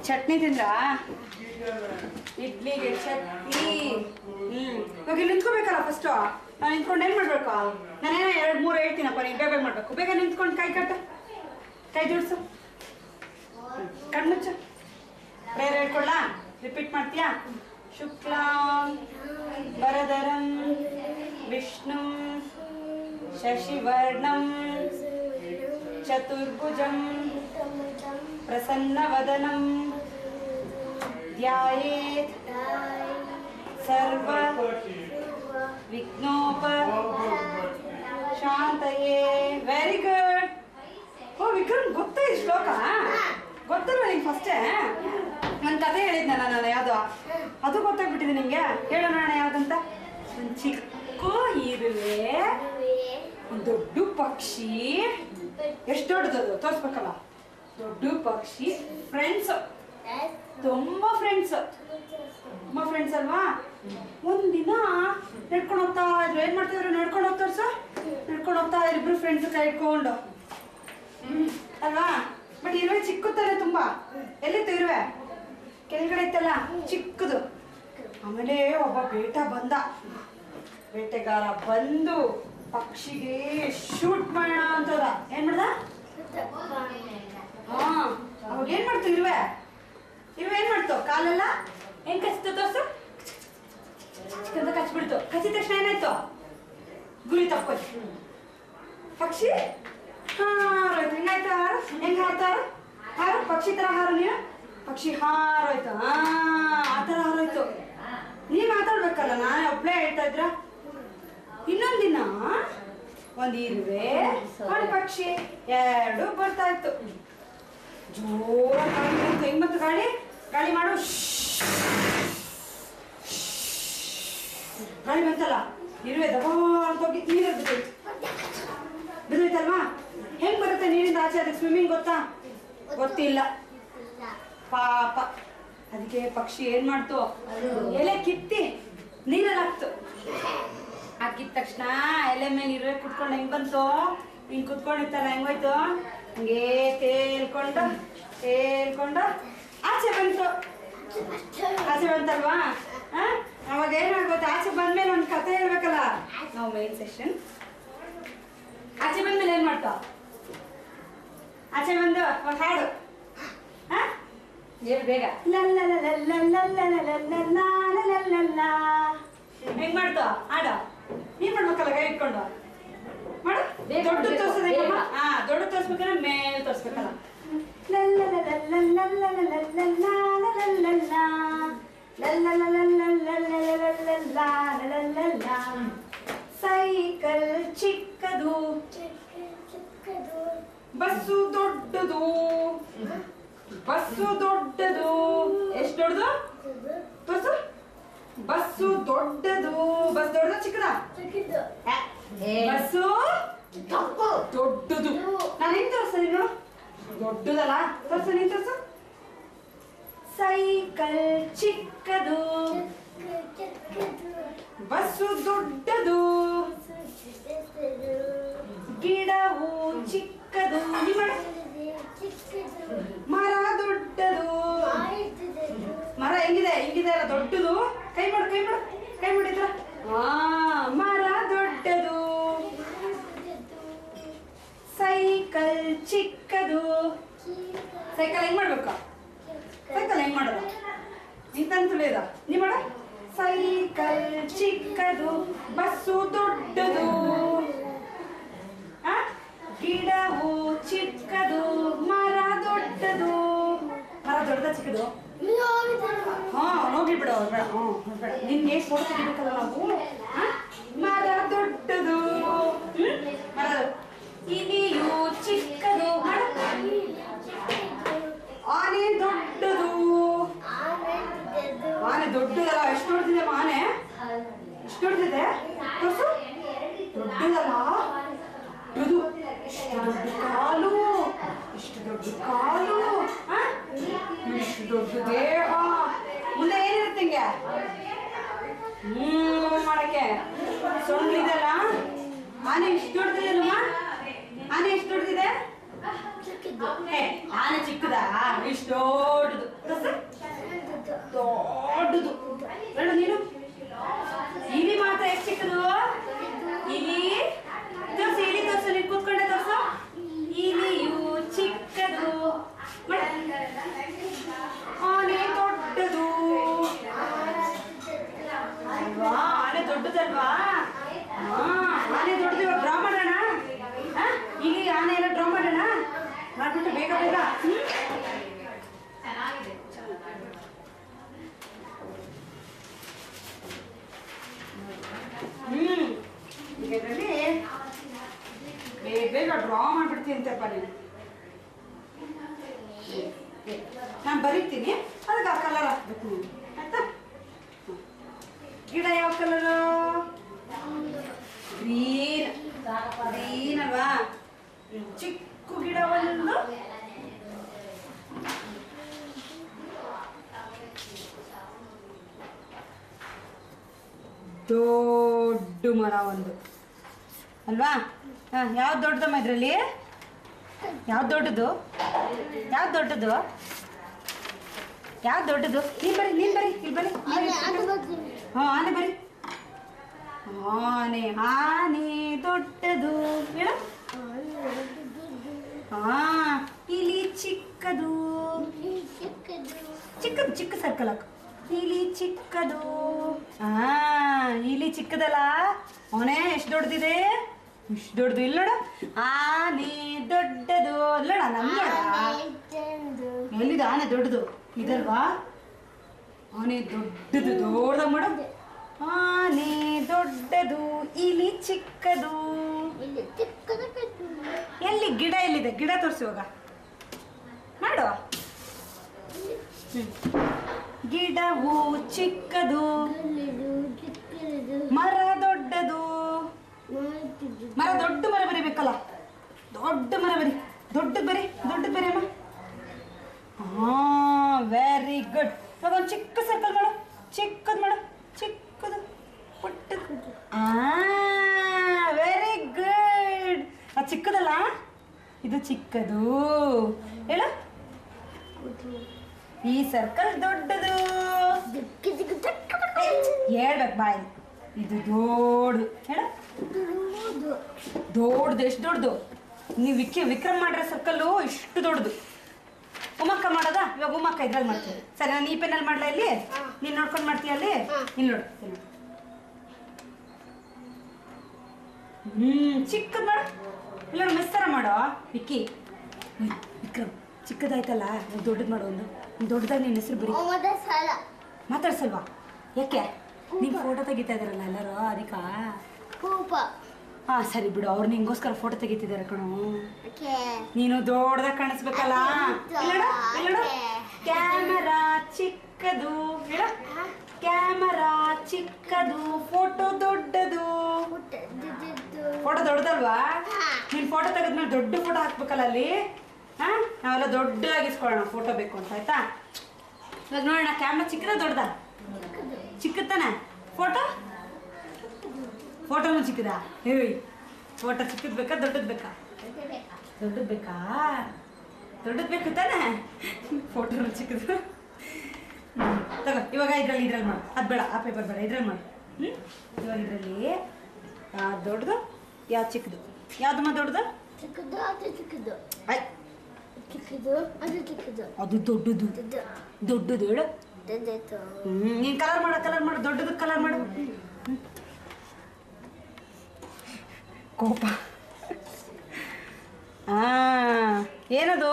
ಚಟ್ನಿ ತಿಂದ್ರಾ? ಇಡ್ಲಿಗೆ ಚಟ್ನಿ. ಇವಾಗ ಇಲ್ಲಿ ನಿಂತ್ಕೋಬೇಕಲ್ಲ ಫಸ್ಟು. ನಾನು ನಿಂತ್ಕೊಂಡು ಏನು ಮಾಡಬೇಕು? ನಾನೇನೋ 2-3 ಹೇಳ್ತೀನಪ್ಪ, ನೀನು ಬೇಗ ಮಾಡಬೇಕು. ಬೇಗ ನಿಂತ್ಕೊಂಡು ಕೈ ಕಟ್ಟು, ಕೈ ಜೋಡಿಸು, ಕಣ್ಮುಚ್ಚು. ಬೇರೆ ಹೇಳ್ಕೊಳ್ಳ? ರಿಪೀಟ್ ಮಾಡ್ತೀಯಾ? ಶುಕ್ಲಾಂ ವರದರಂ ವಿಷ್ಣು ಶಶಿವರ್ಣಂ ಚತುರ್ಭುಜಂ ಪ್ರಸನ್ನವದನಂ ಧ್ಯಾಯೇತ್ ಸರ್ವ ವಿಘ್ನೋಪ ಶಾಂತಯೇ. Very good. ಓ ವಿಕ್ರಮ್, ಗೊತ್ತಾ ಈ ಶ್ಲೋಕ? ಗೊತ್ತಲ್ವ ನಿಂಗೆ ಫಸ್ಟೇ? ನನ್ನ ಕಥೆ ಹೇಳಿದ್ನಲ್ಲ ನಾನು, ಯಾವುದೋ ಅದು ಗೊತ್ತಾಗ್ಬಿಟ್ಟಿದೆ ನಿಮಗೆ. ಹೇಳೋಣ ಯಾವುದಂತ? ಒಂದು ಚಿಕ್ಕ ಇರುವೆ, ಒಂದು ದೊಡ್ಡ ಪಕ್ಷಿ. ಎಷ್ಟು ದೊಡ್ಡದದು ತೋರಿಸ್ಬೇಕಲ್ಲ? ದೊಡ್ಡ ಪಕ್ಷಿ, ಫ್ರೆಂಡ್ಸ್, ತುಂಬ ಫ್ರೆಂಡ್ಸ್ ಅಲ್ವಾ? ಒಂದಿನ ನಡ್ಕೊಂಡು ಹೋಗ್ತಾ ಇದ್ರು. ಏನ್ ಮಾಡ್ತಾ ಇದ್ರು? ನಡ್ಕೊಂಡು ಹೋಗ್ತಾರ ಸರ್, ನಡ್ಕೊಂಡು ಹೋಗ್ತಾ ಇಬ್ರು ಫ್ರೆಂಡ್ಸ್ ಕೈ ಇಟ್ಕೊಂಡು ಅಲ್ವಾ? ಬಟ್ ಇರುವೆ ಚಿಕ್ಕುತ್ತಲ್ಲ ತುಂಬಾ. ಎಲ್ಲಿತ್ತು ಇರುವೆ? ಕೆಳಗಡೆ ಇತ್ತಲ್ಲ, ಚಿಕ್ಕದು. ಆಮೇಲೆ ಒಬ್ಬ ಬೇಟೆಗಾರ ಬಂದು ಪಕ್ಷಿಗೆ ಶೂಟ್ ಮಾಡೋಣ ಅಂತದ. ಏನ್ ಮಾಡ್ದ? ಅವಾಗ ಏನ್ ಮಾಡ್ತು ಇರುವೆ ಏನ್ ಮಾಡ್ತು? ಕಾಲೆಲ್ಲ ಹೆಂಗ್ ಕಚ್ತು ತೋರ್ಸು. ಅಂತ ಕಚ್ಬಿಡ್ತು. ಕಚ್ಚಿದ ತಕ್ಷಣ ಏನಾಯ್ತು? ಗುರಿ ತಪ್ಪೋಯ್ತು. ಪಕ್ಷಿ ಹಾರೋಯ್ತು. ಹೆಂಗಾಯ್ತು? ಹೆಂಗ್ ಹಾರ್ತಾರ? ಹಾರು ಪಕ್ಷಿ ತರ ಹಾರು ನೀನು. ಪಕ್ಷಿ ಹಾರೋಯ್ತು. ಆ ತರ ಹಾರೋಯ್ತು. ನೀವ್ ಮಾತಾಡ್ಬೇಕಲ್ಲ, ನಾನು ಒಬ್ಳೇ ಹೇಳ್ತಾ ಇದ್ರ. ಇನ್ನೊಂದಿನ ಒಂದ್ ಇರುವೆ ಒಂದ್ ಪಕ್ಷಿ ಎರಡು ಬರ್ತಾ ಇತ್ತು. ಜೋರಾಗಿ ಗಾಳಿ ಬಂತು. ಹೆಂಗ್ ಬಂತು ಗಾಳಿ? ಗಾಳಿ ಮಾಡು. ಗಾಳಿ ಬಂತಲ್ಲ, ಇರುವೆ ದಬಾ ಅಂತ ಹೋಗಿ ನೀರಲ್ಲಿ ಬಿದ್ದೋಯ್ತಲ್ವಾ? ಹೆಂಗ್ ಬರುತ್ತೆ ನೀರಿಂದ ಆಚೆ? ಅದಕ್ಕೆ ಸ್ವಿಮ್ಮಿಂಗ್ ಗೊತ್ತಾ? ಗೊತ್ತಿಲ್ಲ ಪಾಪ. ಅದಕ್ಕೆ ಪಕ್ಷಿ ಏನ್ ಮಾಡ್ತು? ಎಲೆ ಕಿತ್ತಿ ನೀರಲ್ಲಿ ಹಾಕ್ತು. ಹಾಕಿದ ತಕ್ಷಣ ಎಲೆ ಮೇಲೆ ಇರುವೆ ಕುತ್ಕೊಂಡು ಹೆಂಗ್ ಬಂತು? ಹಿಂಗ್ ಕುತ್ಕೊಂಡಿತ್ತಲ್ಲ, ಹೆಂಗೋಯ್ತು? ಹಂಗೇ ತೇಲ್ಕೊಂಡು ಆಚೆ ಬಂತು. ಆಚೆ ಬಂತಲ್ವಾ? ಅವಾಗ ಏನಾಗುತ್ತೆ? ಆಚೆ ಬಂದ್ಮೇಲೆ ಒಂದು ಕಥೆ ಹೇಳ್ಬೇಕಲ್ಲ ನಾವು. Main session. ಆಚೆ ಬಂದ್ಮೇಲೆ ಏನ್ ಮಾಡ್ತಾವ? ಆಚೆ ಬಂದು ಒಂದು ಹಾಡು ಹೇಳು ಬೇಗ. ಹೆಂಗ್ ಮಾಡ್ತಾವ ಹಾಡು? ನೀನ್ ಮಾಡ್ಬೇಕಲ್ಲ ಕೈ ಇಟ್ಕೊಂಡು ಮಾಡು. ದೊಡ್ಡ ತೋರ್ಸೋದ? ದೊಡ್ಡ ತೋರ್ಸ್ಬೇಕಂದ್ರೆ ಮೇಲೆ ತೋರ್ಸ್ಬೇಕಲ್ಲ. ಸೈಕಲ್ ಚಿಕ್ಕದು, ಬಸ್ಸು ದೊಡ್ಡದು. ಬಸ್ಸು ದೊಡ್ಡದು. ಎಷ್ಟು ದೊಡ್ಡದು ತೋರ್ಸು. ಬಸ್ಸು ದೊಡ್ಡದು. ಬಸ್ ದೊಡ್ಡದು ಚಿಕ್ಕದ? ಬಸ್ಸು ದೊಡ್ಡದು. ನಾನು ಹೆಂಗ್ ತೋರ್ಸ? ನೀನು ದೊಡ್ಡದಲ್ಲ, ತೋರ್ಸ. ನೀನ್ ತೋರ್ಸು. ಸೈಕಲ್ ಚಿಕ್ಕದು, ಬಸ್ಸು ದೊಡ್ಡದು, ಗಿಡವು ಚಿಕ್ಕದು, ಮರ ದೊಡ್ಡದು. ಮರ ಹೆಂಗಿದೆ? ಹಿಂಗಿದೆ ಅಲ್ಲ, ದೊಡ್ಡದು. ಕೈ ಮಾಡು, ಕೈ ಮಾಡು, ಕೈ ಮಾಡಿದ್ರ. ಮರ ದೊಡ್ಡದು, ಸೈಕಲ್ ಚಿಕ್ಕದು. ಸೈಕಲ್ ಹೆಂಗ್ ಮಾಡ್ಬೇಕು? ಸೈಕಲ್ ಹೆಂಗ್ ಮಾಡೋದು? ನಿಂತಂತುಳಿದ ನೀ ಮಾಡ. ಸೈಕಲ್ ಚಿಕ್ಕದು, ಬಸ್ಸು ದೊಡ್ಡದು, ಗಿಡವು ಚಿಕ್ಕದು, ಮರ ದೊಡ್ಡದು. ಮರ ದೊಡ್ಡದ ಚಿಕ್ಕದು? ಹೋಗಿ ಬಿಡು. ಬೇಡ, ನಿನ್ಗೆ ಫೋಟೋ ತೆಗಿಬೇಕಲ್ಲ ನಾವು. ಮರ ದೊಡ್ಡದು, ಮರ. ಇಲಿಯು ಚಿಕ್ಕದು, ಆನೆ ದೊಡ್ಡದು. ಆನೆ ದೊಡ್ಡದಲ್ಲ, ಎಷ್ಟು ದೊಡ್ಡದಿದೆ ಆನೆ? ಎಷ್ಟು ದೊಡ್ಡದಿದೆ ತೋರ್ಸು. ದೊಡ್ಡದಲ್ಲ, ದೊಡ್ಡದು. ಇಷ್ಟು ದೊಡ್ಡ ಕಾಲು, ಇಷ್ಟು ದೊಡ್ಡ ಕಾಲು, ಇಷ್ಟು ದೊಡ್ಡ ದೇಹ. ಮುಂದೆ ಏನಿರುತ್ತೆ ಹಿಂಗೆ ಮಾಡಕ್ಕೆ? ಸೊಂಡಿದಲ್ಲ. ಆನೆ ಇಷ್ಟು ದೊಡ್ಡದಿದೆಯಲ್ಲಮ್ಮ? ಆನೆ ಎಷ್ಟು ದೊಡ್ಡದಿದೆ? ಆನೆ ಚಿಕ್ಕದ? ಇಷ್ಟು ದೊಡ್ಡದು. ದೊಡ್ಡದು. ಹೇಳು ನೀನು. ಇಲಿ ಮಾತ್ರ ಎಷ್ಟು ಚಿಕ್ಕದು? ಇಲಿ ತೋರ್ಸು, ಇಲಿ ತೋರ್ಸು, ನೀನು ಕೂತ್ಕೊಂಡೆ ತೋರ್ಸು. ಇಲಿಯು ಚಿಕ್ಕದು. ಆನೆ ದೊಡ್ಡದು ಅಲ್ವಾ? ಆನೆ ದೊಡ್ಡದಲ್ವಾ? ಆನೆ ದೊಡ್ಡದು. ಇವಾಗ ಡ್ರಾ ಮಾಡೋಣ. ಇಲಿ ಆನೆ ಎಲ್ಲ ಡ್ರಾ ಮಾಡೋಣ. ಮಾಡ್ಬಿಟ್ಟು ಬೇಗ ಬೇಗ. ಇದರಲ್ಲಿ ಬೇಗ ಬೇಗ ಡ್ರಾ ಮಾಡ್ಬಿಡ್ತೀನಿ ಅಂತಪ್ಪ ನೀನು. ನಾನು ಬರೀತೀನಿ, ಅದಕ್ಕೆ ಆ ಕಲರ್ ಹಾಕ್ಬೇಕು ನೀನು, ಆಯ್ತಾ? ಗಿಡ ಯಾವ ಕಲರು? ಗ್ರೀನ್. ಗ್ರೀನ್ ಅಲ್ವಾ? ಚಿಕ್ಕ ಗಿಡ ಒಂದು, ದೊಡ್ಡ ಮರ ಒಂದು ಅಲ್ವಾ? ಯಾವ್ದು ದೊಡ್ಡದಮ್ಮ ಇದರಲ್ಲಿ? ಯಾವ್ದು ದೊಡ್ಡದು? ಯಾವ್ದು ದೊಡ್ಡದು? ಯಾವ್ದು ದೊಡ್ಡದು? ನೀನು ಬರಿ, ನೀನು ಬರಿ, ಇಲ್ಲಿ ಬರಿ. ಹಾಂ, ಆನೆ ಬರಿ. ಆನೆ, ಆನೆ ದೊಡ್ಡದು. ಹೇಳು. ಹಾಂ, ಇಲಿ ಚಿಕ್ಕದು. ಚಿಕ್ಕದು, ಚಿಕ್ಕ ಸರ್ಕಲ್ ಹಾಕು. ಇಲಿ ಚಿಕ್ಕದು. ಇಲಿ ಚಿಕ್ಕದಲ್ಲ? ಆನೆ ಎಷ್ಟು ದೊಡ್ಡದಿದೆ? ಇಷ್ಟು ದೊಡ್ಡದು. ಇಲ್ಲ ನೋಡು, ಆನೆ ದೊಡ್ಡದು. ಅಲ್ಲೋಡ ನಮ್ಮ ಎಲ್ಲಿದೆ ಆನೆ ದೊಡ್ಡದು? ಇದಲ್ವಾ? ಆನೆ ದೊಡ್ಡದು. ದೊಡ್ಡದಾಗ ಮಾಡು. ಆನೆ ದೊಡ್ಡದು, ಇಲಿ ಚಿಕ್ಕದು. ಎಲ್ಲಿ ಗಿಡ? ಎಲ್ಲಿದೆ ಗಿಡ? ತೋರಿಸಿ ಇವಾಗ. ಮಾಡು. ಗಿಡವು ಚಿಕ್ಕದು, ಮರ ದೊಡ್ಡದು. ಮರ ದೊಡ್ಡ ಮರ ಬರಿಬೇಕಲ್ಲ? ದೊಡ್ಡ ಮರ ಬರಿ. ದೊಡ್ಡದು ಬರಿ, ದೊಡ್ಡದು ಬರಿ ಅಮ್ಮ. Very good. ಇವಾಗ ಒಂದು ಚಿಕ್ಕ ಸರ್ಕಲ್ ಮಾಡು. ಚಿಕ್ಕದು ಮಾಡು. ಚಿಕ್ಕದು, ಪುಟ್ಟದು. Very good. ಅದು ಚಿಕ್ಕದಲ್ಲ? ಇದು ಚಿಕ್ಕದು. ಹೇಳು. ಈ ಸರ್ಕಲ್ ದೊಡ್ಡದು. ಹೇಳ್ಬೇಕು ಬಾಯಿ. ಇದು ದೊಡ್ಡದು. ಹೇಳು. ದೊಡ್ಡದು. ಎಷ್ಟು ದೊಡ್ಡದು? ನೀವು ವಿಕ್ರಮ್ ಮಾಡ್ರೆ ಸರ್ಕಲ್ಲು ಇಷ್ಟು ದೊಡ್ಡದು. ಉಮಕ್ಕ ಮಾಡೋದಾ? ಇವಾಗ ಉಮಕ್ಕ ಇದ್ರಲ್ಲಿ ಮಾಡ್ತೀವಿ. ಸರಿ, ನಾನು ಈ ಪೆನ್ನಲ್ಲಿ ಮಾಡಲ? ಇಲ್ಲಿ ನೀನು ನೋಡ್ಕೊಂಡು ಮಾಡ್ತೀಯ ಅಲ್ಲಿ? ಇಲ್ಲಿ ನೋಡು. ಚಿಕ್ಕದು ಮಾಡು. ಇಲ್ಲ ಮಿಸ್ತರ ಮಾಡೋ ವಿಕ್ಕಿ. ವಿಕ್ರಮ್ ಚಿಕ್ಕದಾಯ್ತಲ್ಲ, ದೊಡ್ಡದು ಮಾಡು. ಒಂದು ದೊಡ್ಡದಾಗಿ ನಿನ್ನ ಹೆಸರು ಬರೀ. ಮಾತಾಡ್ಸಲ್ವಾ? ಯಾಕೆ? ನೀವು ಫೋಟೋ ತೆಗಿತಾ ಇದಾರಲ್ಲ ಎಲ್ಲರೂ, ಅದಕ್ಕ? ಹಾಂ ಸರಿ ಬಿಡು, ಅವ್ರು ನಿಂಗೋಸ್ಕರ ಫೋಟೋ ತೆಗಿತಿದ್ದಾರೆ ಕಣೋ. ನೀನು ದೊಡ್ಡದಾಗಿ ಕಾಣಿಸ್ಬೇಕಲ್ಲ. ಕ್ಯಾಮರಾ ಚಿಕ್ಕದು. ಹೇಳ. ಕ್ಯಾಮರಾ ಚಿಕ್ಕದು, ಫೋಟೋ ದೊಡ್ಡದು. ಫೋಟೋ ದೊಡ್ಡದಲ್ವಾ? ನೀನು ಫೋಟೋ ತೆಗೆದ್ಮೇಲೆ ದೊಡ್ಡ ಫೋಟೋ ಹಾಕ್ಬೇಕಲ್ಲ ಅಲ್ಲಿ. ನಾವೆಲ್ಲ ದೊಡ್ಡದಾಗಿಸ್ಕೊಳ್ಳೋಣ ಫೋಟೋ ಬೇಕು ಅಂತ, ಆಯ್ತಾ? ಇವಾಗ ನೋಡೋಣ, ಕ್ಯಾಮ್ರಾ ಚಿಕ್ಕದ ದೊಡ್ಡದ? ಚಿಕ್ಕದ ತಾನೆ ಫೋಟೋ? ಫೋಟೋನು ಚಿಕ್ಕದಾ? ಹೇಳಿ, ಫೋಟೋ ಚಿಕ್ಕದು ಬೇಕಾ ದೊಡ್ಡದು ಬೇಕಾ? ದೊಡ್ಡದು ಬೇಕಾ? ದೊಡ್ಡದು ಬೇಕು ತಾನೆ? ಫೋಟೋನು ಚಿಕ್ಕದು. ತಗೋ ಇವಾಗ ಇದ್ರಲ್ಲಿ ಮಾಡು. ಅದು ಬೇಡ, ಆ ಪೇಪರ್ ಬೇಡ, ಇದ್ರಲ್ಲಿ ಮಾಡು. ಇವಾಗ ಇದರಲ್ಲಿ ಯಾವ್ದು ದೊಡ್ಡದು, ಯಾವ್ದು ಚಿಕ್ಕದು? ಯಾವ್ದಮ್ಮ ದೊಡ್ಡದು? ಅದು ದೊಡ್ಡದು. ದೊಡ್ಡದು ಹೇಳು. ನೀನು ಕಲರ್ ಮಾಡು. ದೊಡ್ಡದು ಕಲರ್ ಮಾಡು. ಕೋಪ. ಏನದು?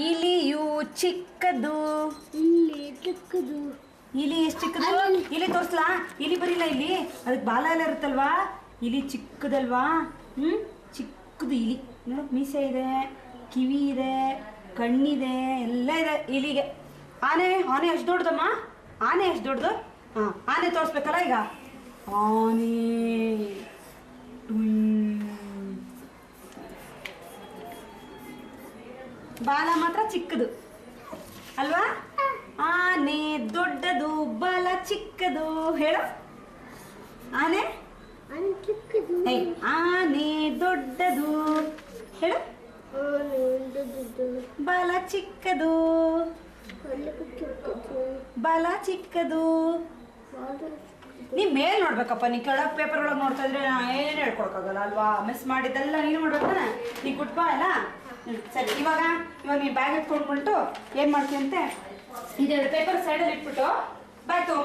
ಇಲಿಯು ಚಿಕ್ಕದು. ಇಲಿ ಎಷ್ಟು ಚಿಕ್ಕದು? ಇಲಿ ತೋರ್ಸ್ಲಾ? ಇಲಿ ಬರಿಲ್ಲ ಇಲ್ಲಿ, ಅದಕ್ಕೆ ಬಾಲ ಎಲ್ಲ ಇರುತ್ತಲ್ವಾ? ಇಲಿ ಚಿಕ್ಕದಲ್ವಾ? ಚಿಕ್ಕದು ಇಲಿ. ನೋಡು, ಮೀಸೆ ಇದೆ, ಕಿವಿ ಇದೆ, ಕಣ್ಣಿದೆ, ಎಲ್ಲ ಇದೆ ಇಲಿಗೆ. ಆನೆ ಎಷ್ಟು ದೊಡ್ಡದಮ್ಮ? ಆನೆ ಎಷ್ಟು ದೊಡ್ಡದು? ಆನೆ ತೋರಿಸ್ಬೇಕಲ್ಲ ಈಗ. ಆನೆ ಬಾಲ ಮಾತ್ರ ಚಿಕ್ಕದು ಅಲ್ವಾ? ಆನೆ ದೊಡ್ಡದು, ಬಾಲ ಚಿಕ್ಕದು. ಹೇಳು. ಆನೆ ಆನೆ ದೊಡ್ಡದು. ಹೇಳು. ಬಾಲ ಚಿಕ್ಕದು. ಬಲ ಚಿಕ್ಕದು. ನೀ ಮೇಲ್ ನೋಡ್ಬೇಕಪ್ಪ, ನೀ ಕೆಳಗೆ ಪೇಪರ್ ಒಳಗೆ ನೋಡ್ತಾ ಇದ್ರೆ ಏನೇನು ಹೇಳ್ಕೊಳಕ್ಕಾಗಲ್ಲ ಅಲ್ವಾ? ಮಿಸ್ ಮಾಡಿದ್ದೆಲ್ಲ ನೀನು ಮಾಡ್ಬೇಕಾನೆ. ನೀ ಗುಡ್ ಬಾ ಅಲ್ಲ. ಸರಿ, ಇವಾಗ ನೀನು ಬ್ಯಾಗ್ ಎತ್ಕೊಂಡ್ಬಿಟ್ಟು ಏನು ಮಾಡ್ತೀಯಂತೆ, ಇದೆರಡು ಪೇಪರ್ ಸೈಡಲ್ಲಿ ಇಟ್ಬಿಟ್ಟು ಬ್ಯಾಗ್ ತಗೋ.